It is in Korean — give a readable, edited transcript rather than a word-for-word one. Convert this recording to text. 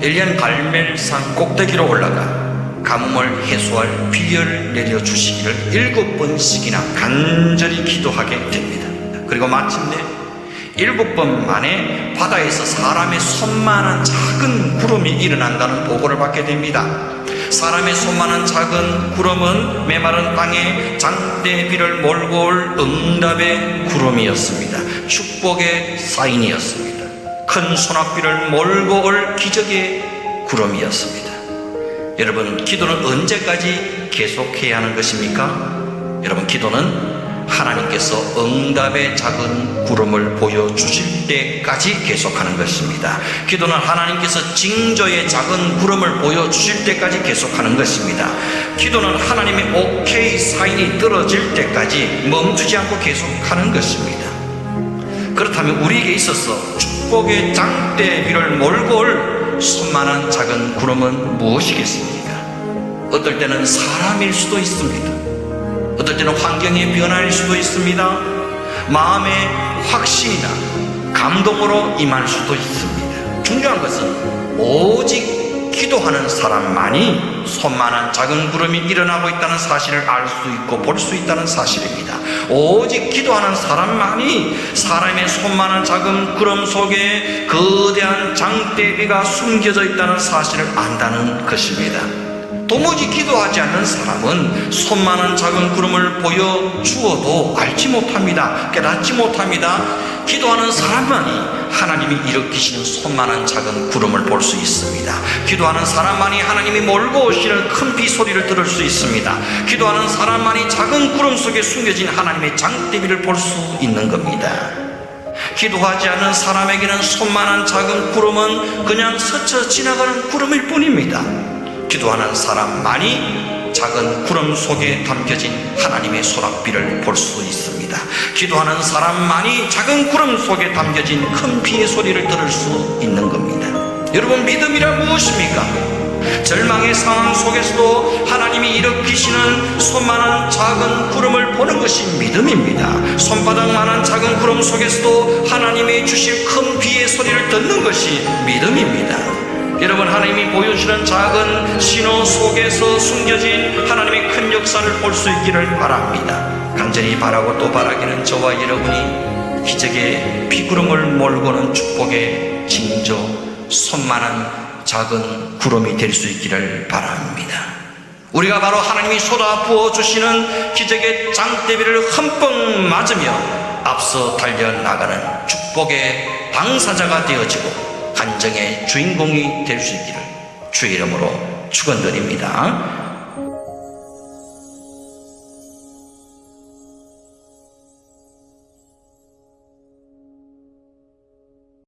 엘리야는 갈멜산 꼭대기로 올라가 가뭄을 해소할 비를 내려주시기를 7번씩이나 간절히 기도하게 됩니다. 그리고 마침내 7번 만에 바다에서 사람의 손만한 작은 구름이 일어난다는 보고를 받게 됩니다. 사람의 손만한 작은 구름은 메마른 땅에 장대비를 몰고 올 응답의 구름이었습니다. 축복의 사인이었습니다. 큰 소낙비를 몰고 올 기적의 구름이었습니다. 여러분, 기도는 언제까지 계속해야 하는 것입니까? 여러분, 기도는 하나님께서 응답의 작은 구름을 보여주실 때까지 계속하는 것입니다. 기도는 하나님께서 징조의 작은 구름을 보여주실 때까지 계속하는 것입니다. 기도는 하나님의 오케이 사인이 떨어질 때까지 멈추지 않고 계속하는 것입니다. 그렇다면 우리에게 있어서 축복의 장대비를 몰고 올 손만한 작은 구름은 무엇이겠습니까? 어떨 때는 사람일 수도 있습니다. 어떨 때는 환경의 변화일 수도 있습니다. 마음의 확신이나 감동으로 임할 수도 있습니다. 중요한 것은 오직 기도하는 사람만이 손만한 작은 구름이 일어나고 있다는 사실을 알 수 있고 볼 수 있다는 사실입니다. 오직 기도하는 사람만이 사람의 손만한 작은 구름 속에 거대한 장대비가 숨겨져 있다는 사실을 안다는 것입니다. 도무지 기도하지 않는 사람은 손만한 작은 구름을 보여주어도 알지 못합니다. 깨닫지 못합니다. 기도하는 사람만이 하나님이 일으키시는 손만한 작은 구름을 볼 수 있습니다. 기도하는 사람만이 하나님이 몰고 오시는 큰 비 소리를 들을 수 있습니다. 기도하는 사람만이 작은 구름 속에 숨겨진 하나님의 장대비를 볼 수 있는 겁니다. 기도하지 않는 사람에게는 손만한 작은 구름은 그냥 스쳐 지나가는 구름일 뿐입니다. 기도하는 사람만이 작은 구름 속에 담겨진 하나님의 소낙비를 볼 수 있습니다. 기도하는 사람만이 작은 구름 속에 담겨진 큰 비의 소리를 들을 수 있는 겁니다. 여러분, 믿음이란 무엇입니까? 절망의 상황 속에서도 하나님이 일으키시는 손만한 작은 구름을 보는 것이 믿음입니다. 손바닥만한 작은 구름 속에서도 하나님이 주실 큰 비의 소리를 듣는 것이 믿음입니다. 여러분, 하나님이 보여주시는 작은 신호 속에서 숨겨진 하나님의 큰 역사를 볼 수 있기를 바랍니다. 간절히 바라고 또 바라기는 저와 여러분이 기적의 비구름을 몰고는 축복의 징조, 손만한 작은 구름이 될 수 있기를 바랍니다. 우리가 바로 하나님이 쏟아 부어주시는 기적의 장대비를 흠뻑 맞으며 앞서 달려나가는 축복의 당사자가 되어지고 간증의 주인공이 될 수 있기를 주의 이름으로 축원드립니다.